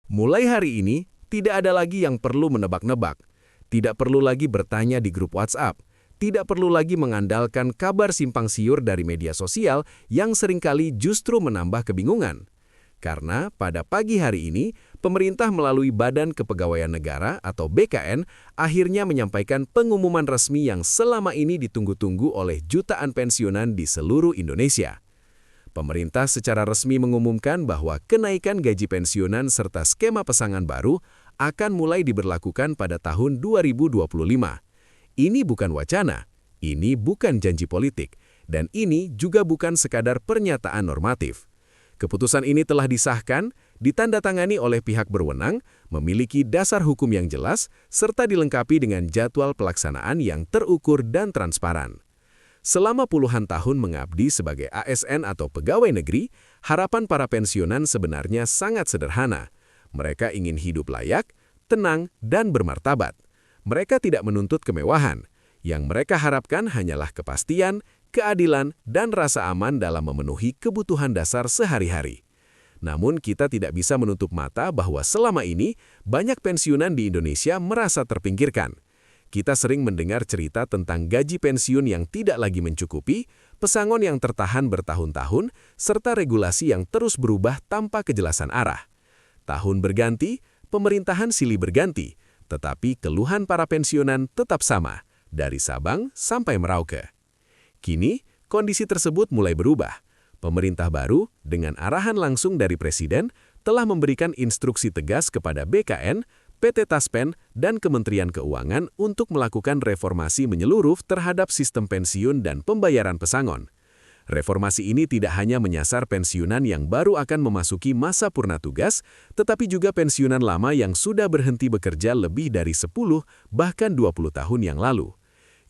Mulai hari ini, tidak ada lagi yang perlu menebak-nebak. Tidak perlu lagi bertanya di grup WhatsApp. Tidak perlu lagi mengandalkan kabar simpang siur dari media sosial yang seringkali justru menambah kebingungan. Karena pada pagi hari ini, pemerintah melalui Badan Kepegawaian Negara atau BKN akhirnya menyampaikan pengumuman resmi yang selama ini ditunggu-tunggu oleh jutaan pensiunan di seluruh Indonesia. Pemerintah secara resmi mengumumkan bahwa kenaikan gaji pensiunan serta skema pesangon baru akan mulai diberlakukan pada tahun 2025. Ini bukan wacana, ini bukan janji politik, dan ini juga bukan sekadar pernyataan normatif. Keputusan ini telah disahkan, ditandatangani oleh pihak berwenang, memiliki dasar hukum yang jelas, serta dilengkapi dengan jadwal pelaksanaan yang terukur dan transparan. Selama puluhan tahun mengabdi sebagai ASN atau pegawai negeri, harapan para pensiunan sebenarnya sangat sederhana. Mereka ingin hidup layak, tenang, dan bermartabat. Mereka tidak menuntut kemewahan. Yang mereka harapkan hanyalah kepastian, keadilan, dan rasa aman dalam memenuhi kebutuhan dasar sehari-hari. Namun kita tidak bisa menutup mata bahwa selama ini banyak pensiunan di Indonesia merasa terpinggirkan. Kita sering mendengar cerita tentang gaji pensiun yang tidak lagi mencukupi, pesangon yang tertahan bertahun-tahun, serta regulasi yang terus berubah tanpa kejelasan arah. Tahun berganti, pemerintahan silih berganti, tetapi keluhan para pensiunan tetap sama, dari Sabang sampai Merauke. Kini, kondisi tersebut mulai berubah. Pemerintah baru, dengan arahan langsung dari Presiden, telah memberikan instruksi tegas kepada BKN, PT Taspen, dan Kementerian Keuangan untuk melakukan reformasi menyeluruh terhadap sistem pensiun dan pembayaran pesangon. Reformasi ini tidak hanya menyasar pensiunan yang baru akan memasuki masa purna tugas, tetapi juga pensiunan lama yang sudah berhenti bekerja lebih dari 10, bahkan 20 tahun yang lalu.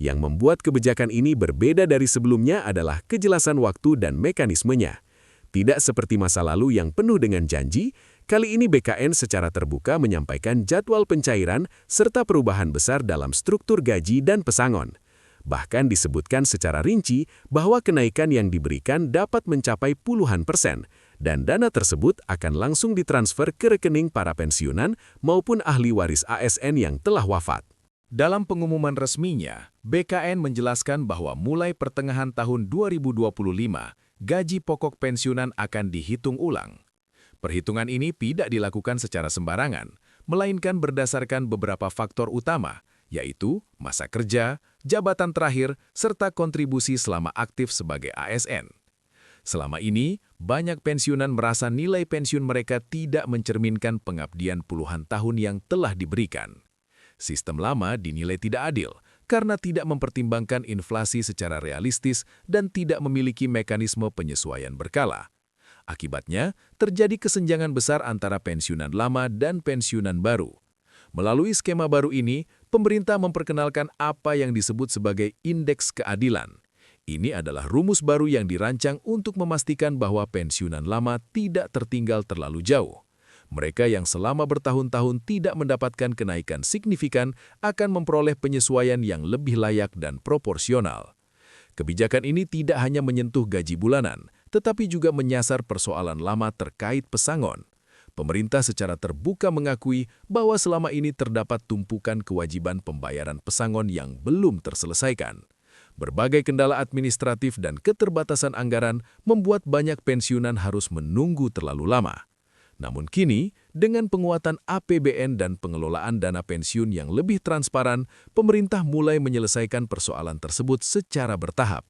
Yang membuat kebijakan ini berbeda dari sebelumnya adalah kejelasan waktu dan mekanismenya. Tidak seperti masa lalu yang penuh dengan janji, kali ini BKN secara terbuka menyampaikan jadwal pencairan serta perubahan besar dalam struktur gaji dan pesangon. Bahkan disebutkan secara rinci bahwa kenaikan yang diberikan dapat mencapai puluhan persen, dan dana tersebut akan langsung ditransfer ke rekening para pensiunan maupun ahli waris ASN yang telah wafat. Dalam pengumuman resminya, BKN menjelaskan bahwa mulai pertengahan tahun 2025, gaji pokok pensiunan akan dihitung ulang. Perhitungan ini tidak dilakukan secara sembarangan, melainkan berdasarkan beberapa faktor utama, yaitu masa kerja, jabatan terakhir, serta kontribusi selama aktif sebagai ASN. Selama ini, banyak pensiunan merasa nilai pensiun mereka tidak mencerminkan pengabdian puluhan tahun yang telah diberikan. Sistem lama dinilai tidak adil karena tidak mempertimbangkan inflasi secara realistis dan tidak memiliki mekanisme penyesuaian berkala. Akibatnya, terjadi kesenjangan besar antara pensiunan lama dan pensiunan baru. Melalui skema baru ini, pemerintah memperkenalkan apa yang disebut sebagai indeks keadilan. Ini adalah rumus baru yang dirancang untuk memastikan bahwa pensiunan lama tidak tertinggal terlalu jauh. Mereka yang selama bertahun-tahun tidak mendapatkan kenaikan signifikan akan memperoleh penyesuaian yang lebih layak dan proporsional. Kebijakan ini tidak hanya menyentuh gaji bulanan, tetapi juga menyasar persoalan lama terkait pesangon. Pemerintah secara terbuka mengakui bahwa selama ini terdapat tumpukan kewajiban pembayaran pesangon yang belum terselesaikan. Berbagai kendala administratif dan keterbatasan anggaran membuat banyak pensiunan harus menunggu terlalu lama. Namun kini, dengan penguatan APBN dan pengelolaan dana pensiun yang lebih transparan, pemerintah mulai menyelesaikan persoalan tersebut secara bertahap.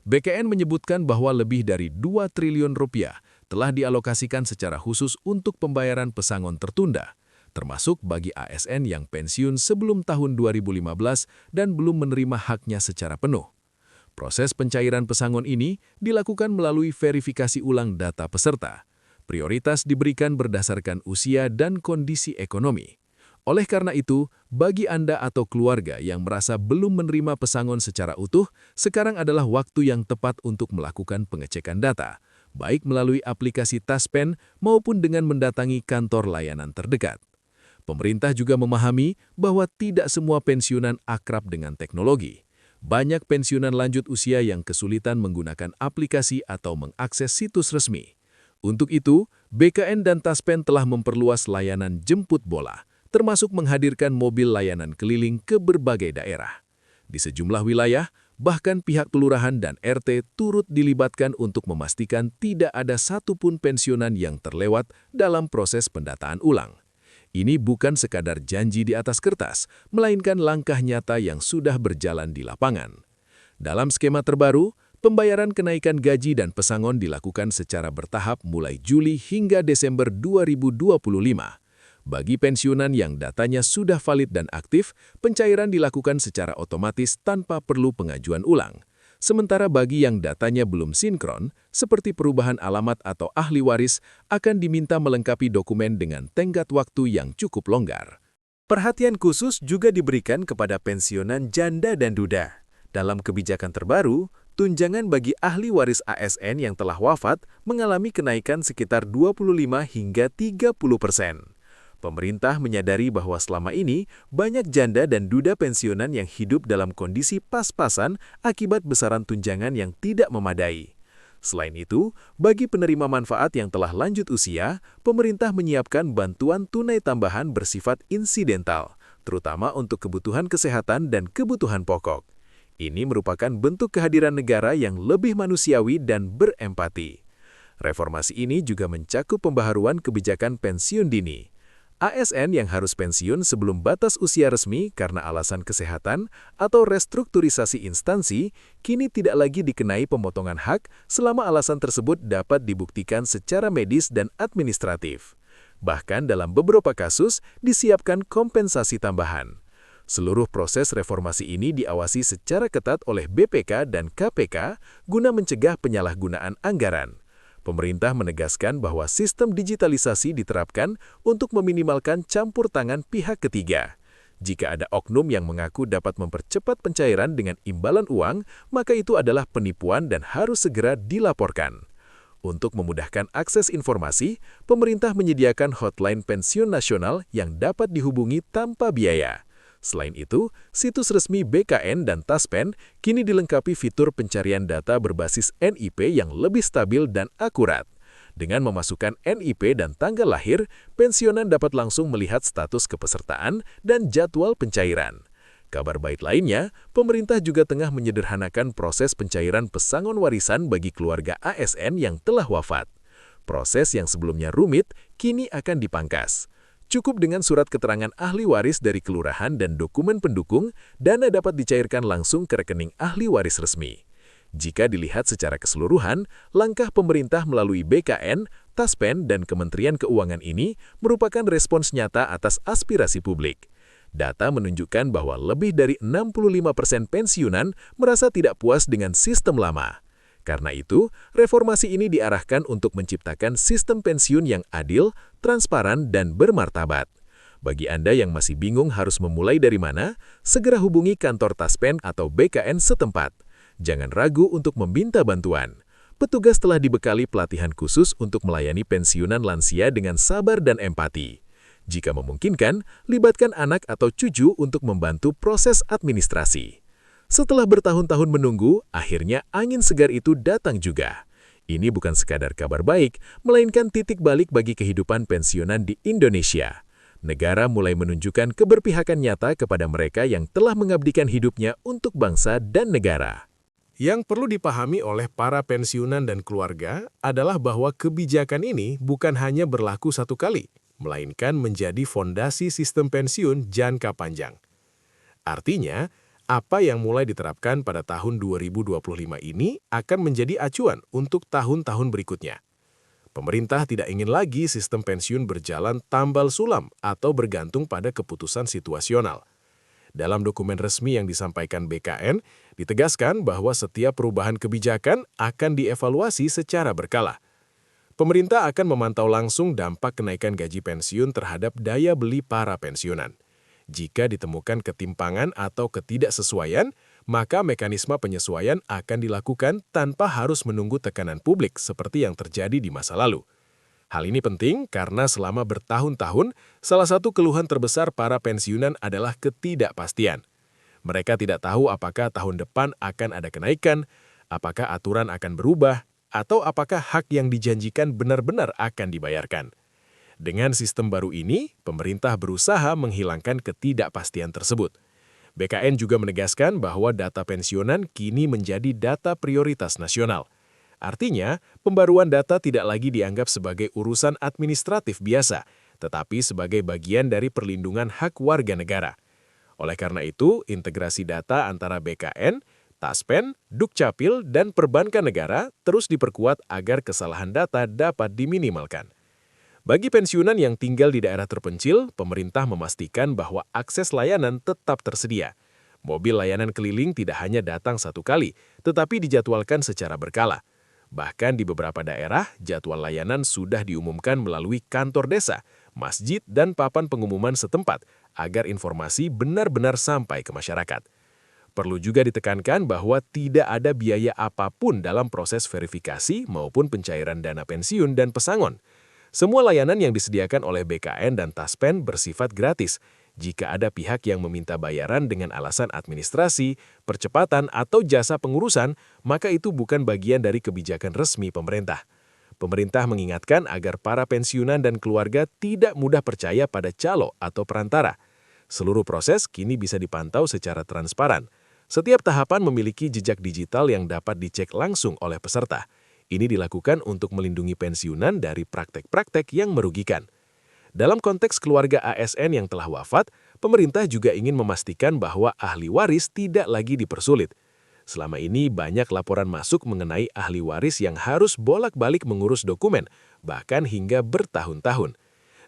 BKN menyebutkan bahwa lebih dari 2 triliun rupiah telah dialokasikan secara khusus untuk pembayaran pesangon tertunda, termasuk bagi ASN yang pensiun sebelum tahun 2015 dan belum menerima haknya secara penuh. Proses pencairan pesangon ini dilakukan melalui verifikasi ulang data peserta. Prioritas diberikan berdasarkan usia dan kondisi ekonomi. Oleh karena itu, bagi Anda atau keluarga yang merasa belum menerima pesangon secara utuh, sekarang adalah waktu yang tepat untuk melakukan pengecekan data, baik melalui aplikasi Taspen maupun dengan mendatangi kantor layanan terdekat. Pemerintah juga memahami bahwa tidak semua pensiunan akrab dengan teknologi. Banyak pensiunan lanjut usia yang kesulitan menggunakan aplikasi atau mengakses situs resmi. Untuk itu, BKN dan Taspen telah memperluas layanan jemput bola, termasuk menghadirkan mobil layanan keliling ke berbagai daerah. Di sejumlah wilayah, bahkan pihak kelurahan dan RT turut dilibatkan untuk memastikan tidak ada satupun pensiunan yang terlewat dalam proses pendataan ulang. Ini bukan sekadar janji di atas kertas, melainkan langkah nyata yang sudah berjalan di lapangan. Dalam skema terbaru, pembayaran kenaikan gaji dan pesangon dilakukan secara bertahap mulai Juli hingga Desember 2025. Bagi pensiunan yang datanya sudah valid dan aktif, pencairan dilakukan secara otomatis tanpa perlu pengajuan ulang. Sementara bagi yang datanya belum sinkron, seperti perubahan alamat atau ahli waris, akan diminta melengkapi dokumen dengan tenggat waktu yang cukup longgar. Perhatian khusus juga diberikan kepada pensiunan janda dan duda. Dalam kebijakan terbaru, tunjangan bagi ahli waris ASN yang telah wafat mengalami kenaikan sekitar 25 hingga 30%. Pemerintah menyadari bahwa selama ini banyak janda dan duda pensiunan yang hidup dalam kondisi pas-pasan akibat besaran tunjangan yang tidak memadai. Selain itu, bagi penerima manfaat yang telah lanjut usia, pemerintah menyiapkan bantuan tunai tambahan bersifat insidental, terutama untuk kebutuhan kesehatan dan kebutuhan pokok. Ini merupakan bentuk kehadiran negara yang lebih manusiawi dan berempati. Reformasi ini juga mencakup pembaharuan kebijakan pensiun dini. ASN yang harus pensiun sebelum batas usia resmi karena alasan kesehatan atau restrukturisasi instansi kini tidak lagi dikenai pemotongan hak selama alasan tersebut dapat dibuktikan secara medis dan administratif. Bahkan dalam beberapa kasus disiapkan kompensasi tambahan. Seluruh proses reformasi ini diawasi secara ketat oleh BPK dan KPK guna mencegah penyalahgunaan anggaran. Pemerintah menegaskan bahwa sistem digitalisasi diterapkan untuk meminimalkan campur tangan pihak ketiga. Jika ada oknum yang mengaku dapat mempercepat pencairan dengan imbalan uang, maka itu adalah penipuan dan harus segera dilaporkan. Untuk memudahkan akses informasi, pemerintah menyediakan hotline pensiun nasional yang dapat dihubungi tanpa biaya. Selain itu, situs resmi BKN dan Taspen kini dilengkapi fitur pencarian data berbasis NIP yang lebih stabil dan akurat. Dengan memasukkan NIP dan tanggal lahir, pensiunan dapat langsung melihat status kepesertaan dan jadwal pencairan. Kabar baik lainnya, pemerintah juga tengah menyederhanakan proses pencairan pesangon warisan bagi keluarga ASN yang telah wafat. Proses yang sebelumnya rumit, kini akan dipangkas. Cukup dengan surat keterangan ahli waris dari kelurahan dan dokumen pendukung, dana dapat dicairkan langsung ke rekening ahli waris resmi. Jika dilihat secara keseluruhan, langkah pemerintah melalui BKN, Taspen, dan Kementerian Keuangan ini merupakan respons nyata atas aspirasi publik. Data menunjukkan bahwa lebih dari 65% pensiunan merasa tidak puas dengan sistem lama. Karena itu, reformasi ini diarahkan untuk menciptakan sistem pensiun yang adil, transparan, dan bermartabat. Bagi Anda yang masih bingung harus memulai dari mana, segera hubungi kantor Taspen atau BKN setempat. Jangan ragu untuk meminta bantuan. Petugas telah dibekali pelatihan khusus untuk melayani pensiunan lansia dengan sabar dan empati. Jika memungkinkan, libatkan anak atau cucu untuk membantu proses administrasi. Setelah bertahun-tahun menunggu, akhirnya angin segar itu datang juga. Ini bukan sekadar kabar baik, melainkan titik balik bagi kehidupan pensiunan di Indonesia. Negara mulai menunjukkan keberpihakan nyata kepada mereka yang telah mengabdikan hidupnya untuk bangsa dan negara. Yang perlu dipahami oleh para pensiunan dan keluarga adalah bahwa kebijakan ini bukan hanya berlaku satu kali, melainkan menjadi fondasi sistem pensiun jangka panjang. Artinya, apa yang mulai diterapkan pada tahun 2025 ini akan menjadi acuan untuk tahun-tahun berikutnya. Pemerintah tidak ingin lagi sistem pensiun berjalan tambal sulam atau bergantung pada keputusan situasional. Dalam dokumen resmi yang disampaikan BKN, ditegaskan bahwa setiap perubahan kebijakan akan dievaluasi secara berkala. Pemerintah akan memantau langsung dampak kenaikan gaji pensiun terhadap daya beli para pensiunan. Jika ditemukan ketimpangan atau ketidaksesuaian, maka mekanisme penyesuaian akan dilakukan tanpa harus menunggu tekanan publik seperti yang terjadi di masa lalu. Hal ini penting karena selama bertahun-tahun, salah satu keluhan terbesar para pensiunan adalah ketidakpastian. Mereka tidak tahu apakah tahun depan akan ada kenaikan, apakah aturan akan berubah, atau apakah hak yang dijanjikan benar-benar akan dibayarkan. Dengan sistem baru ini, pemerintah berusaha menghilangkan ketidakpastian tersebut. BKN juga menegaskan bahwa data pensiunan kini menjadi data prioritas nasional. Artinya, pembaruan data tidak lagi dianggap sebagai urusan administratif biasa, tetapi sebagai bagian dari perlindungan hak warga negara. Oleh karena itu, integrasi data antara BKN, Taspen, Dukcapil, dan perbankan negara terus diperkuat agar kesalahan data dapat diminimalkan. Bagi pensiunan yang tinggal di daerah terpencil, pemerintah memastikan bahwa akses layanan tetap tersedia. Mobil layanan keliling tidak hanya datang satu kali, tetapi dijadwalkan secara berkala. Bahkan di beberapa daerah, jadwal layanan sudah diumumkan melalui kantor desa, masjid, dan papan pengumuman setempat agar informasi benar-benar sampai ke masyarakat. Perlu juga ditekankan bahwa tidak ada biaya apapun dalam proses verifikasi maupun pencairan dana pensiun dan pesangon. Semua layanan yang disediakan oleh BKN dan Taspen bersifat gratis. Jika ada pihak yang meminta bayaran dengan alasan administrasi, percepatan, atau jasa pengurusan, maka itu bukan bagian dari kebijakan resmi pemerintah. Pemerintah mengingatkan agar para pensiunan dan keluarga tidak mudah percaya pada calo atau perantara. Seluruh proses kini bisa dipantau secara transparan. Setiap tahapan memiliki jejak digital yang dapat dicek langsung oleh peserta. Ini dilakukan untuk melindungi pensiunan dari praktek-praktek yang merugikan. Dalam konteks keluarga ASN yang telah wafat, pemerintah juga ingin memastikan bahwa ahli waris tidak lagi dipersulit. Selama ini banyak laporan masuk mengenai ahli waris yang harus bolak-balik mengurus dokumen, bahkan hingga bertahun-tahun.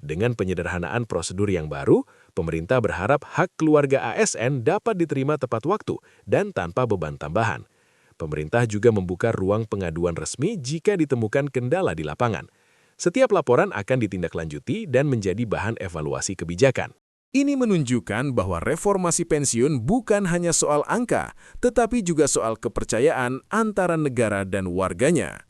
Dengan penyederhanaan prosedur yang baru, pemerintah berharap hak keluarga ASN dapat diterima tepat waktu dan tanpa beban tambahan. Pemerintah juga membuka ruang pengaduan resmi jika ditemukan kendala di lapangan. Setiap laporan akan ditindaklanjuti dan menjadi bahan evaluasi kebijakan. Ini menunjukkan bahwa reformasi pensiun bukan hanya soal angka, tetapi juga soal kepercayaan antara negara dan warganya.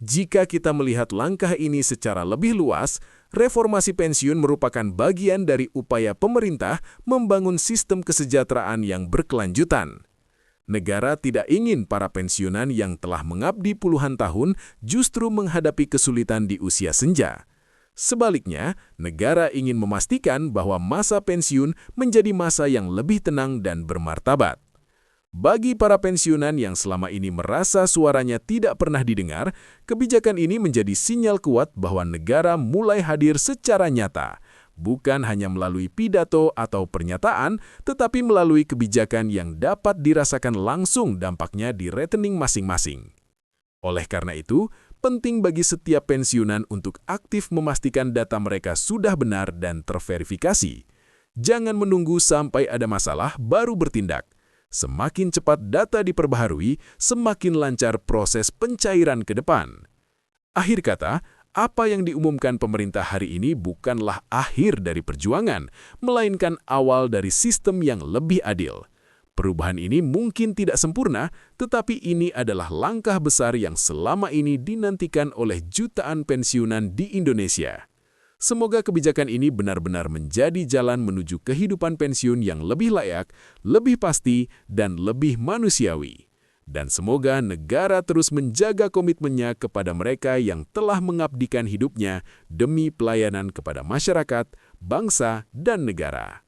Jika kita melihat langkah ini secara lebih luas, reformasi pensiun merupakan bagian dari upaya pemerintah membangun sistem kesejahteraan yang berkelanjutan. Negara tidak ingin para pensiunan yang telah mengabdi puluhan tahun justru menghadapi kesulitan di usia senja. Sebaliknya, negara ingin memastikan bahwa masa pensiun menjadi masa yang lebih tenang dan bermartabat. Bagi para pensiunan yang selama ini merasa suaranya tidak pernah didengar, kebijakan ini menjadi sinyal kuat bahwa negara mulai hadir secara nyata, bukan hanya melalui pidato atau pernyataan, tetapi melalui kebijakan yang dapat dirasakan langsung dampaknya di rekening masing-masing. Oleh karena itu, penting bagi setiap pensiunan untuk aktif memastikan data mereka sudah benar dan terverifikasi. Jangan menunggu sampai ada masalah baru bertindak. Semakin cepat data diperbaharui, semakin lancar proses pencairan ke depan. Akhir kata, apa yang diumumkan pemerintah hari ini bukanlah akhir dari perjuangan, melainkan awal dari sistem yang lebih adil. Perubahan ini mungkin tidak sempurna, tetapi ini adalah langkah besar yang selama ini dinantikan oleh jutaan pensiunan di Indonesia. Semoga kebijakan ini benar-benar menjadi jalan menuju kehidupan pensiun yang lebih layak, lebih pasti, dan lebih manusiawi. Dan semoga negara terus menjaga komitmennya kepada mereka yang telah mengabdikan hidupnya demi pelayanan kepada masyarakat, bangsa, dan negara.